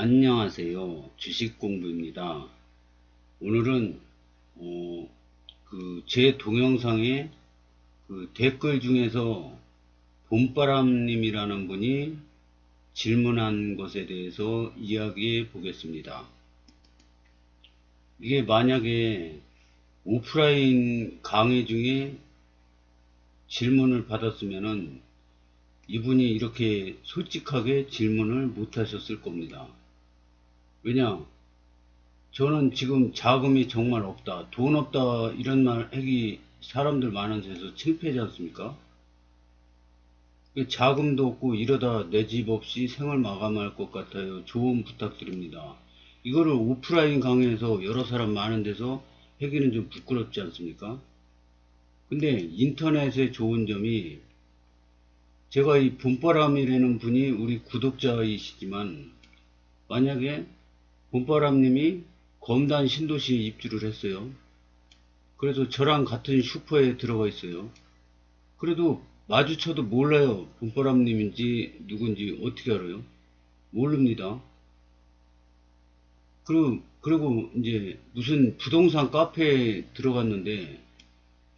안녕하세요. 주식공부입니다. 오늘은 제 동영상에 댓글 중에서 봄바람님이라는 분이 질문한 것에 대해서 이야기해 보겠습니다. 이게 만약에 오프라인 강의 중에 질문을 받았으면은 이분이 이렇게 솔직하게 질문을 못 하셨을 겁니다. 왜냐? 저는 지금 자금이 정말 없다, 돈 없다 이런 말 하기 사람들 많은 데서 창피하지 않습니까? 자금도 없고 이러다 내 집 없이 생을 마감할 것 같아요. 조언 부탁드립니다. 이거를 오프라인 강의에서 여러 사람 많은 데서 하기는 좀 부끄럽지 않습니까? 근데 인터넷의 좋은 점이, 제가 이 봄바람이라는 분이 우리 구독자이시지만 만약에 봄바람님이 검단 신도시에 입주를 했어요. 그래서 저랑 같은 슈퍼에 들어가 있어요. 그래도 마주쳐도 몰라요. 봄바람님인지 누군지 어떻게 알아요? 모릅니다. 그리고 이제 무슨 부동산 카페에 들어갔는데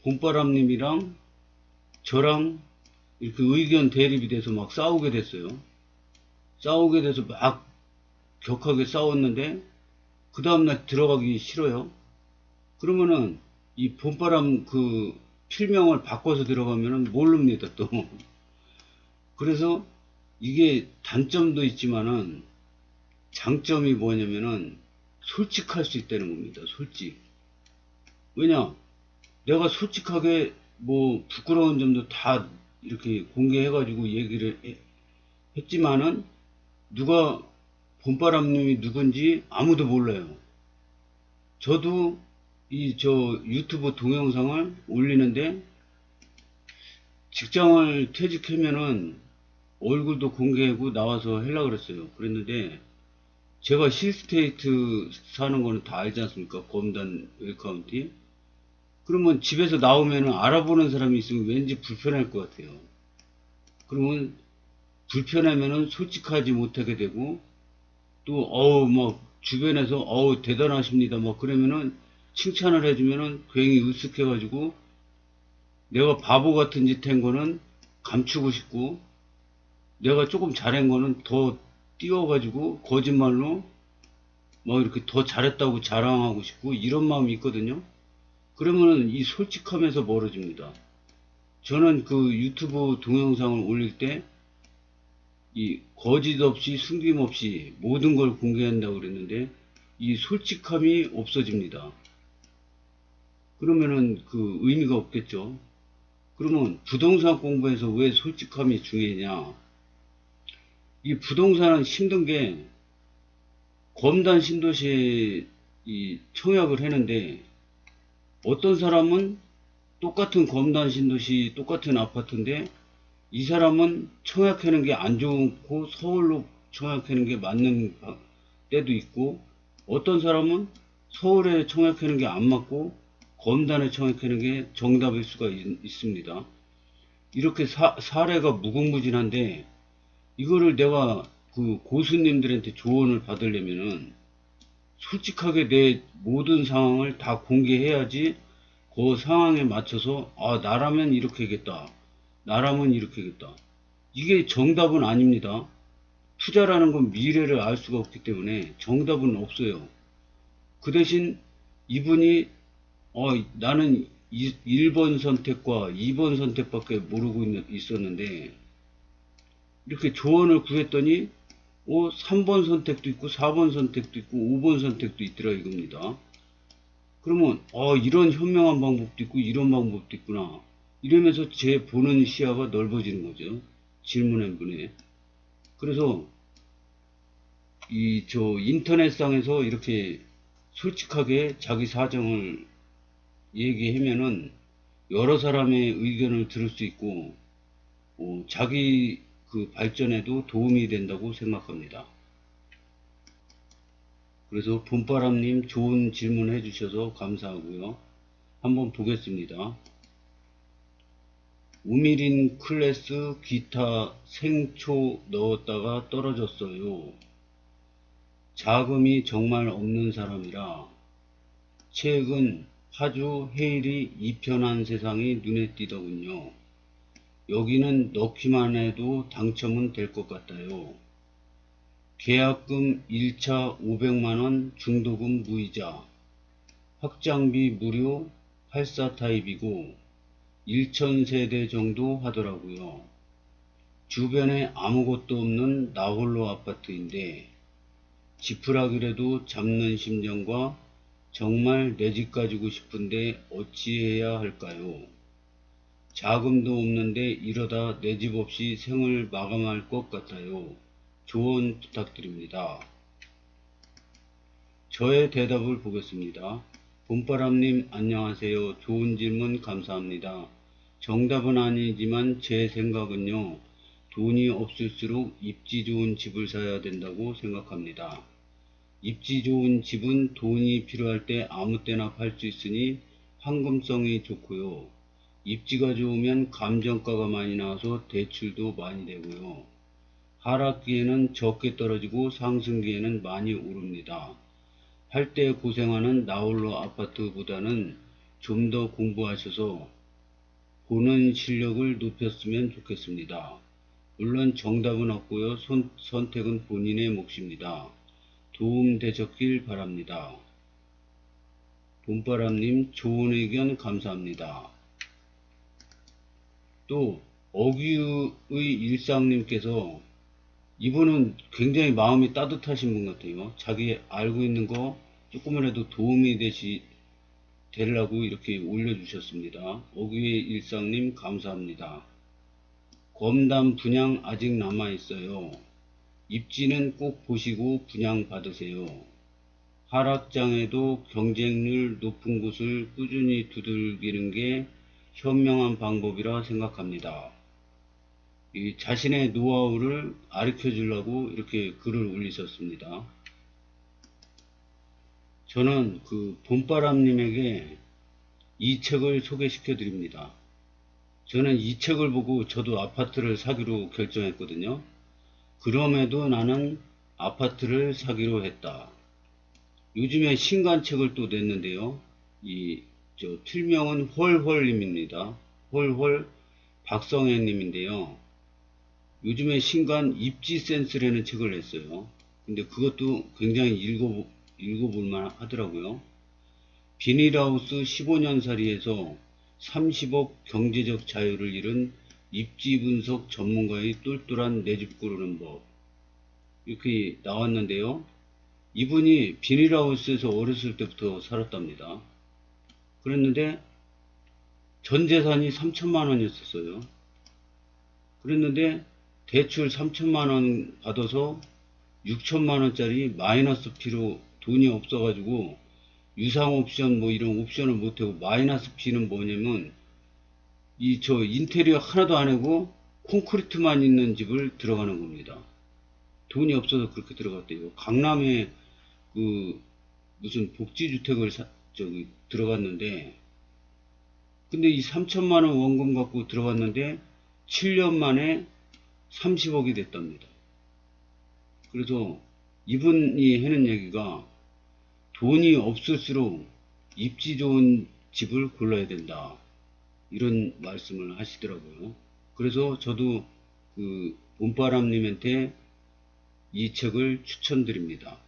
봄바람님이랑 저랑 이렇게 의견 대립이 돼서 막 싸우게 됐어요. 싸우게 돼서 막 격하게 싸웠는데 그 다음날 들어가기 싫어요. 그러면은 이 봄바람 필명을 바꿔서 들어가면은 모릅니다 또. 그래서 이게 단점도 있지만은 장점이 뭐냐면은 솔직할 수 있다는 겁니다. 솔직. 왜냐? 내가 솔직하게 뭐 부끄러운 점도 다 이렇게 공개해가지고 얘기를 했지만은 누가 봄바람님이 누군지 아무도 몰라요. 저도 유튜브 동영상을 올리는데 직장을 퇴직하면은 얼굴도 공개하고 나와서 하려고 그랬어요. 그랬는데 제가 힐스테이트 사는 거는 다 알지 않습니까? 검단 웰카운티. 그러면 집에서 나오면은 알아보는 사람이 있으면 왠지 불편할 것 같아요. 그러면 불편하면은 솔직하지 못하게 되고, 또 막 주변에서 대단하십니다 막 그러면은 칭찬을 해주면은 괜히 으쓱해가지고 내가 바보 같은 짓 한 거는 감추고 싶고, 내가 조금 잘한 거는 더 띄워가지고 거짓말로 뭐 이렇게 더 잘했다고 자랑하고 싶고 이런 마음이 있거든요. 그러면은 이 솔직함에서 멀어집니다. 저는 유튜브 동영상을 올릴 때 이 거짓 없이 숨김 없이 모든 걸 공개한다고 그랬는데 이 솔직함이 없어집니다. 그러면은 의미가 없겠죠. 그러면 부동산 공부에서 왜 솔직함이 중요하냐? 이 부동산은 힘든 게, 검단 신도시에 이 청약을 했는데 어떤 사람은 똑같은 검단 신도시 똑같은 아파트인데 이 사람은 청약하는 게 안 좋고 서울로 청약하는 게 맞는 때도 있고, 어떤 사람은 서울에 청약하는 게 안 맞고 검단에 청약하는 게 정답일 수가 있습니다. 이렇게 사례가 무궁무진한데, 이거를 내가 고수님들한테 조언을 받으려면은 솔직하게 내 모든 상황을 다 공개해야지 그 상황에 맞춰서 나라면 이렇게 하겠다, 나라면 이렇게 하겠다, 이게 정답은 아닙니다. 투자라는 건 미래를 알 수가 없기 때문에 정답은 없어요. 그 대신 이분이 나는 1번 선택과 2번 선택밖에 모르고 있었는데 이렇게 조언을 구했더니 3번 선택도 있고 4번 선택도 있고 5번 선택도 있더라 이겁니다. 그러면 이런 현명한 방법도 있고 이런 방법도 있구나 이러면서 제 보는 시야가 넓어지는 거죠. 질문한 분에. 그래서 인터넷상에서 이렇게 솔직하게 자기 사정을 얘기하면은 여러 사람의 의견을 들을 수 있고 자기 발전에도 도움이 된다고 생각합니다. 그래서 봄바람님 좋은 질문 해주셔서 감사하고요. 한번 보겠습니다. 우미린 클래스 기타 생초 넣었다가 떨어졌어요. 자금이 정말 없는 사람이라 최근 파주 해일이 이편한 세상이 눈에 띄더군요. 여기는 넣기만 해도 당첨은 될 것 같아요. 계약금 1차 500만원 중도금 무이자, 확장비 무료 84 타입이고 1000세대 정도 하더라고요. 주변에 아무것도 없는 나홀로 아파트인데 지푸라기라도 잡는 심정과 정말 내 집 가지고 싶은데 어찌해야 할까요? 자금도 없는데 이러다 내 집 없이 생을 마감할 것 같아요. 조언 부탁드립니다. 저의 대답을 보겠습니다. 봄바람님 안녕하세요. 좋은 질문 감사합니다. 정답은 아니지만 제 생각은요. 돈이 없을수록 입지 좋은 집을 사야 된다고 생각합니다. 입지 좋은 집은 돈이 필요할 때 아무 때나 팔 수 있으니 황금성이 좋고요. 입지가 좋으면 감정가가 많이 나와서 대출도 많이 되고요. 하락기에는 적게 떨어지고 상승기에는 많이 오릅니다. 할 때 고생하는 나홀로 아파트보다는 좀 더 공부하셔서 보는 실력을 높였으면 좋겠습니다. 물론 정답은 없고요. 선택은 본인의 몫입니다. 도움 되셨길 바랍니다. 봄바람님 좋은 의견 감사합니다. 또 어귀의 일상님께서 이분은 굉장히 마음이 따뜻하신 분 같아요. 자기 알고 있는 거 조금이라도 도움이 되려고 이렇게 올려주셨습니다. 어귀의 일상님 감사합니다. 검담 분양 아직 남아있어요. 입지는 꼭 보시고 분양 받으세요. 하락장에도 경쟁률 높은 곳을 꾸준히 두들기는 게 현명한 방법이라 생각합니다. 이 자신의 노하우를 가르쳐 주려고 이렇게 글을 올리셨습니다. 저는 그 봄바람님에게 이 책을 소개시켜 드립니다. 저는 이 책을 보고 저도 아파트를 사기로 결정했거든요. 그럼에도 나는 아파트를 사기로 했다. 요즘에 신간책을 또 냈는데요. 필명은 헐헐님입니다. 헐헐 박성혜님인데요. 요즘에 신간 입지센스라는 책을 냈어요. 근데 그것도 굉장히 읽어볼만 하더라고요. 비닐하우스 15년살이에서 30억 경제적 자유를 잃은 입지 분석 전문가의 똘똘한 내 집 고르는 법. 이렇게 나왔는데요. 이분이 비닐하우스에서 어렸을 때부터 살았답니다. 그랬는데 전 재산이 3천만 원이었어요. 그랬는데 대출 3천만 원 받아서 6천만 원짜리 마이너스 피로 돈이 없어가지고 유상 옵션 뭐 이런 옵션을 못하고 마이너스 피는 뭐냐면 저 인테리어 하나도 안 하고 콘크리트만 있는 집을 들어가는 겁니다. 돈이 없어서 그렇게 들어갔대요. 강남에 무슨 복지주택을 들어갔는데 근데 이 3천만 원 원금 갖고 들어갔는데 7년 만에 30억이 됐답니다. 그래서 이분이 하는 얘기가 돈이 없을수록 입지 좋은 집을 골라야 된다. 이런 말씀을 하시더라고요. 그래서 저도 봄바람님한테 이 책을 추천드립니다.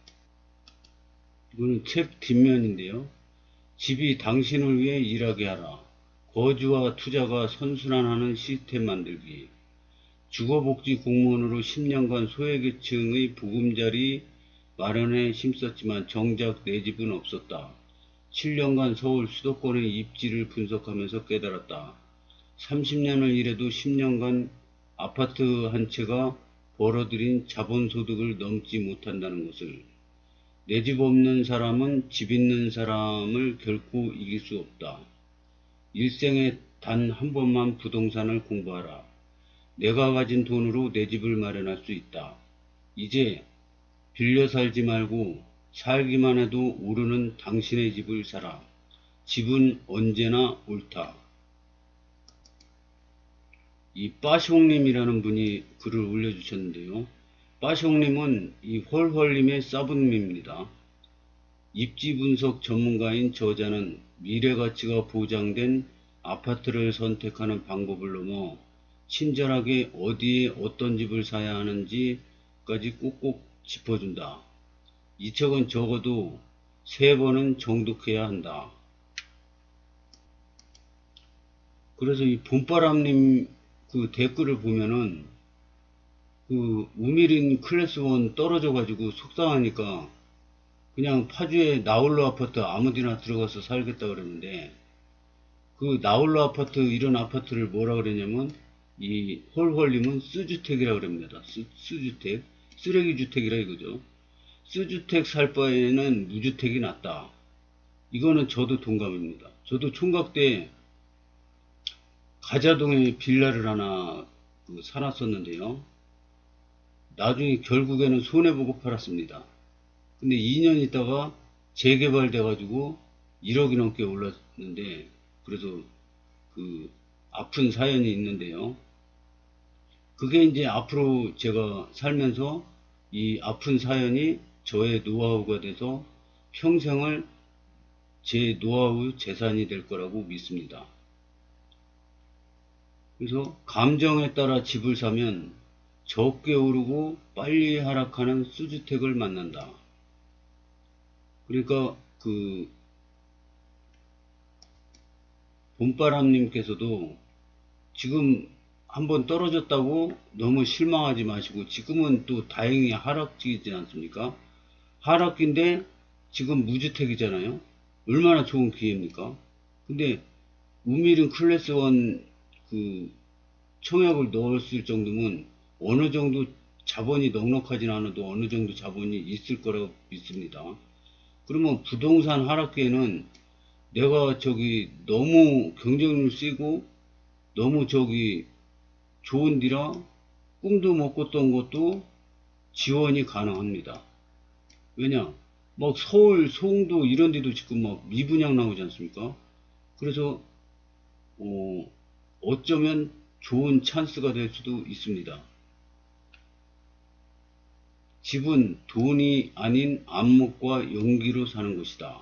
이거는 책 뒷면인데요. 집이 당신을 위해 일하게 하라. 거주와 투자가 선순환하는 시스템 만들기. 주거복지 공무원으로 10년간 소외계층의 보금자리 마련에 힘썼지만 정작 내 집은 없었다. 7년간 서울 수도권의 입지를 분석하면서 깨달았다. 30년을 일해도 10년간 아파트 한 채가 벌어들인 자본소득을 넘지 못한다는 것을. 내 집 없는 사람은 집 있는 사람을 결코 이길 수 없다. 일생에 단 한 번만 부동산을 공부하라. 내가 가진 돈으로 내 집을 마련할 수 있다. 이제 빌려 살지 말고 살기만 해도 오르는 당신의 집을 사라. 집은 언제나 옳다. 이 빠숑님이라는 분이 글을 올려주셨는데요. 빠숑님은 이 홀홀님의 사부님입니다. 입지 분석 전문가인 저자는 미래 가치가 보장된 아파트를 선택하는 방법을 넘어 친절하게 어디에 어떤 집을 사야 하는지까지 꼭꼭 짚어준다. 이 책은 적어도 3번은 정독해야 한다. 그래서 이 봄바람님 그 댓글을 보면은 그 우미린 클래스 1 떨어져 가지고 속상하니까 그냥 파주에 나홀로 아파트 아무데나 들어가서 살겠다 그러는데, 그 나홀로 아파트 이런 아파트를 뭐라 그러냐면 이 홀홀님은 쓰주택이라 그럽니다. 쓰주택, 쓰레기 주택이라 이거죠. 쓰주택 살 바에는 무주택이 낫다. 이거는 저도 동감입니다. 저도 총각 때 가자동에 빌라를 하나 사놨었는데요. 나중에 결국에는 손해보고 팔았습니다. 근데 2년 있다가 재개발돼 가지고 1억이 넘게 올랐는데, 그래서 그 아픈 사연이 있는데요. 그게 이제 앞으로 제가 살면서 이 아픈 사연이 저의 노하우가 돼서 평생을 제 노하우 재산이 될 거라고 믿습니다. 그래서 감정에 따라 집을 사면 적게 오르고 빨리 하락하는 수주택을 만난다. 그러니까 그 봄바람님께서도 지금 한번 떨어졌다고 너무 실망하지 마시고, 지금은 또 다행히 하락기이지 않습니까? 하락기인데 지금 무주택이잖아요. 얼마나 좋은 기회입니까? 근데 우미린 클래스 1 그 청약을 넣었을 정도면 어느 정도 자본이 넉넉하진 않아도 어느 정도 자본이 있을 거라고 믿습니다. 그러면 부동산 하락기에는 내가 너무 경쟁률 세고 너무 좋은 데라 꿈도 못 꿨던 것도 지원이 가능합니다. 왜냐? 막 서울, 송도 이런 데도 지금 막 미분양 나오지 않습니까? 그래서 어쩌면 좋은 찬스가 될 수도 있습니다. 집은 돈이 아닌 안목과 용기로 사는 것이다.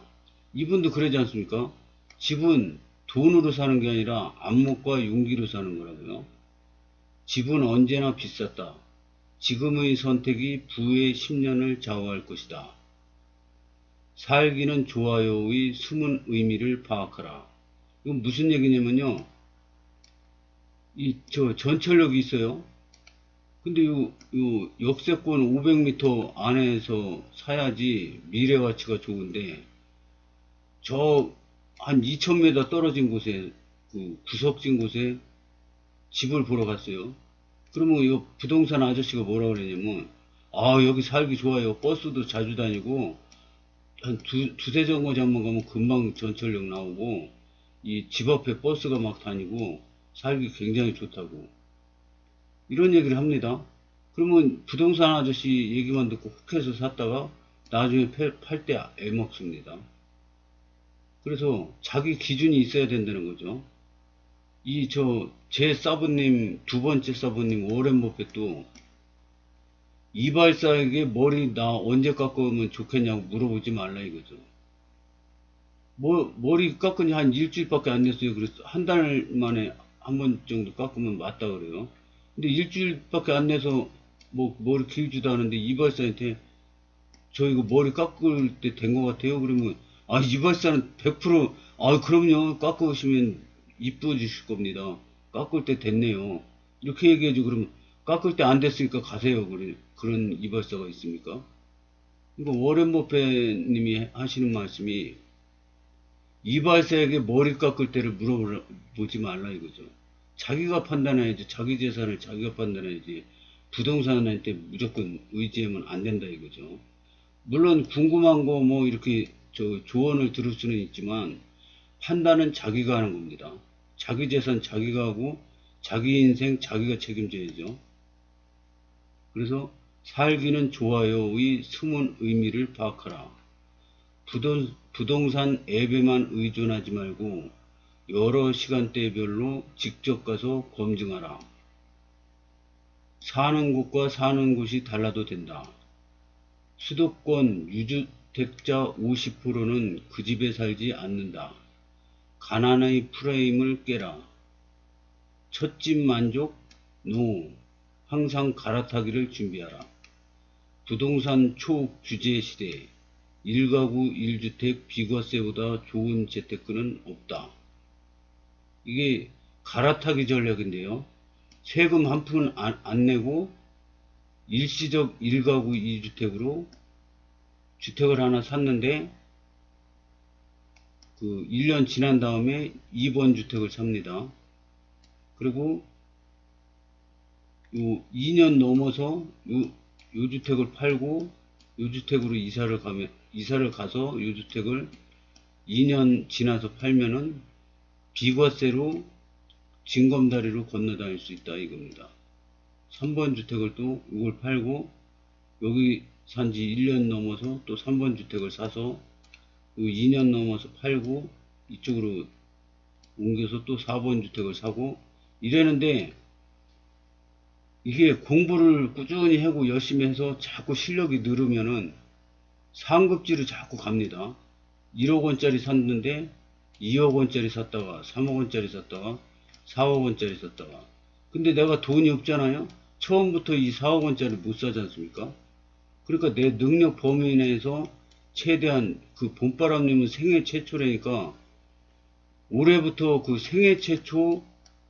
이분도 그러지 않습니까? 집은 돈으로 사는 게 아니라 안목과 용기로 사는 거라고요. 집은 언제나 비쌌다. 지금의 선택이 부의 10년을 좌우할 것이다. 살기는 좋아요의 숨은 의미를 파악하라. 이건 무슨 얘기냐면요. 전철역이 있어요. 근데 요 역세권 500m 안에서 사야지 미래 가치가 좋은데, 한 2000m 떨어진 곳에, 구석진 곳에 집을 보러 갔어요. 그러면 이 부동산 아저씨가 뭐라 그러냐면, 여기 살기 좋아요. 버스도 자주 다니고, 한 두세 정거장만 가면 금방 전철역 나오고, 이 집 앞에 버스가 막 다니고, 살기 굉장히 좋다고. 이런 얘기를 합니다. 그러면 부동산 아저씨 얘기만 듣고 혹해서 샀다가 나중에 팔 때 애먹습니다. 그래서 자기 기준이 있어야 된다는 거죠. 제 사부님, 두 번째 사부님 워렌 버핏도 이발사에게 머리 나 언제 깎으면 좋겠냐고 물어보지 말라 이거죠. 머리 깎은 지 한 일주일밖에 안 됐어요. 그래서 한 달 만에 한 번 정도 깎으면 맞다 그래요. 근데 일주일밖에 안 돼서 머리 길지도 않은데 이발사한테 저 이거 머리 깎을 때 된 것 같아요. 그러면 이발사는 100% 그럼요, 깎으시면 이뻐지실 겁니다. 깎을 때 됐네요. 이렇게 얘기해줘. 그러면 깎을 때 안 됐으니까 가세요. 그런 이발사가 있습니까? 이거 워렌 버핏님이 하시는 말씀이, 이발사에게 머리 깎을 때를 물어보지 말라 이거죠. 자기가 판단해야지. 자기 재산을 자기가 판단해야지. 부동산한테 무조건 의지하면 안 된다 이거죠. 물론 궁금한 거 이렇게 조언을 들을 수는 있지만 판단은 자기가 하는 겁니다. 자기 재산 자기가 하고 자기 인생 자기가 책임져야죠. 그래서 살기는 좋아요의 숨은 의미를 파악하라. 부동산 앱에만 의존하지 말고 여러 시간대별로 직접 가서 검증하라. 사는 곳과 사는 곳이 달라도 된다. 수도권 유주택자 50%는 그 집에 살지 않는다. 가난의 프레임을 깨라. 첫집 만족? 노. 항상 갈아타기를 준비하라. 부동산 초규제 시대. 1가구 1주택 비과세보다 좋은 재테크는 없다. 이게 갈아타기 전략인데요. 세금 한 푼 안 내고 일시적 1가구 2주택으로 주택을 하나 샀는데 그 1년 지난 다음에 2번 주택을 삽니다. 그리고 요 2년 넘어서 요 주택을 팔고 요 주택으로 이사를 가서 요 주택을 2년 지나서 팔면은 비과세로 징검다리로 건너다닐 수 있다 이겁니다. 3번 주택을 또 이걸 팔고 여기 산지 1년 넘어서 또 3번 주택을 사서 2년 넘어서 팔고 이쪽으로 옮겨서 또 4번 주택을 사고 이러는데 이게 공부를 꾸준히 하고 열심히 해서 자꾸 실력이 늘으면은 상급지로 자꾸 갑니다. 1억 원짜리 샀는데 2억 원짜리 샀다가 3억 원짜리 샀다가 4억 원짜리 샀다가 근데 내가 돈이 없잖아요. 처음부터 이 4억 원짜리 못 사지 않습니까? 그러니까 내 능력 범위 내에서 최대한 그 봄바람님은 생애 최초라니까 올해부터 그 생애 최초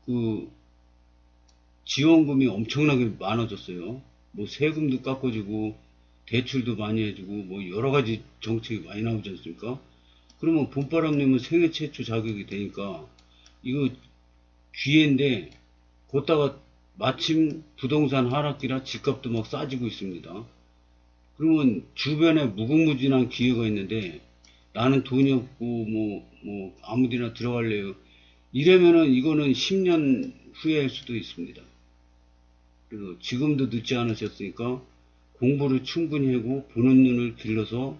그 지원금이 엄청나게 많아졌어요. 뭐 세금도 깎아주고 대출도 많이 해주고 뭐 여러가지 정책이 많이 나오지 않습니까? 그러면 봄바람님은 생애 최초 자격이 되니까 이거 기회인데 걷다가 마침 부동산 하락기라 집값도 막 싸지고 있습니다. 그러면 주변에 무궁무진한 기회가 있는데 나는 돈이 없고 뭐 아무데나 들어갈래요. 이러면은 이거는 10년 후회할 수도 있습니다. 그래서 지금도 늦지 않으셨으니까 공부를 충분히 하고 보는 눈을 길러서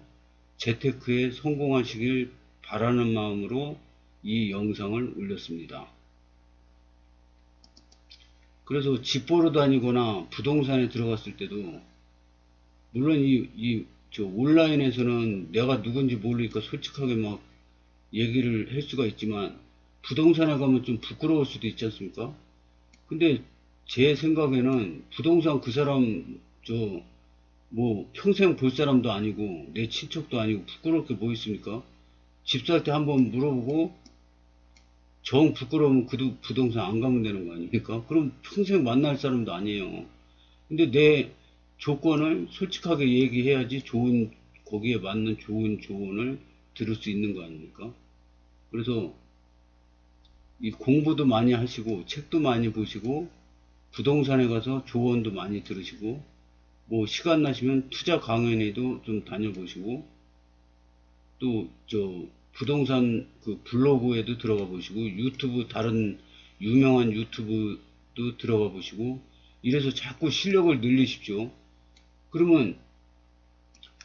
재테크에 성공하시길 바라는 마음으로 이 영상을 올렸습니다. 그래서 집 보러 다니거나 부동산에 들어갔을 때도 물론 저 온라인에서는 내가 누군지 모르니까 솔직하게 막 얘기를 할 수가 있지만 부동산에 가면 좀 부끄러울 수도 있지 않습니까? 근데 제 생각에는 부동산 그 사람 뭐 평생 볼 사람도 아니고 내 친척도 아니고 부끄러울 게 뭐 있습니까? 집 살 때 한번 물어보고 정 부끄러우면 그 부동산 안 가면 되는 거 아닙니까? 그럼 평생 만날 사람도 아니에요. 근데 내 조건을 솔직하게 얘기해야지 거기에 맞는 좋은 조언을 들을 수 있는 거 아닙니까? 그래서 이 공부도 많이 하시고 책도 많이 보시고 부동산에 가서 조언도 많이 들으시고 뭐 시간 나시면 투자 강연회도 좀 다녀보시고 또 부동산 그 블로그에도 들어가 보시고 유튜브 다른 유명한 유튜브도 들어가 보시고 이래서 자꾸 실력을 늘리십시오. 그러면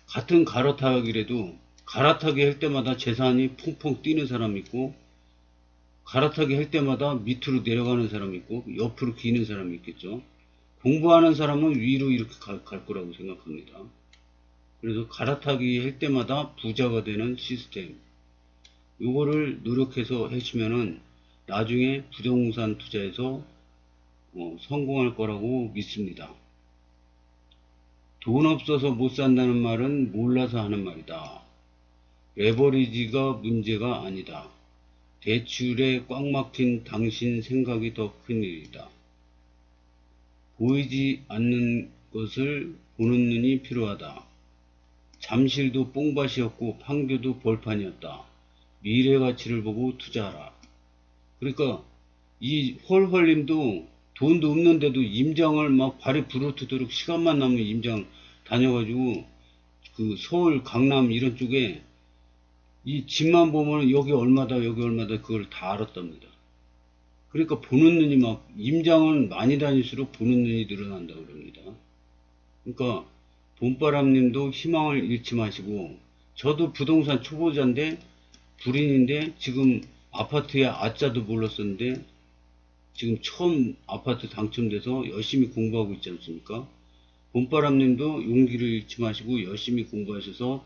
같은 갈아타기라도 갈아타기 할 때마다 재산이 퐁퐁 뛰는 사람이 있고 갈아타기 할 때마다 밑으로 내려가는 사람이 있고 옆으로 기는 사람이 있겠죠. 공부하는 사람은 위로 이렇게 갈 거라고 생각합니다. 그래서 갈아타기 할 때마다 부자가 되는 시스템 요거를 노력해서 하시면은 나중에 부동산 투자에서 성공할 거라고 믿습니다. 돈 없어서 못 산다는 말은 몰라서 하는 말이다. 레버리지가 문제가 아니다. 대출에 꽉 막힌 당신 생각이 더 큰일이다. 보이지 않는 것을 보는 눈이 필요하다. 잠실도 뽕밭이었고 판교도 벌판이었다. 미래 가치를 보고 투자하라. 그러니까 이 헐헐님도 돈도 없는데도 임장을 막 발이 부르트도록 시간만 나면 임장 다녀가지고 그 서울 강남 이런 쪽에 이 집만 보면 여기 얼마다 여기 얼마다 그걸 다 알았답니다. 그러니까 보는 눈이 막 임장은 많이 다닐수록 보는 눈이 늘어난다고 그럽니다. 그러니까 봄바람님도 희망을 잃지 마시고 저도 부동산 초보자인데 불인인데 지금 아파트에 아자도 몰랐었는데 지금 처음 아파트 당첨돼서 열심히 공부하고 있지 않습니까? 봄바람님도 용기를 잃지 마시고 열심히 공부하셔서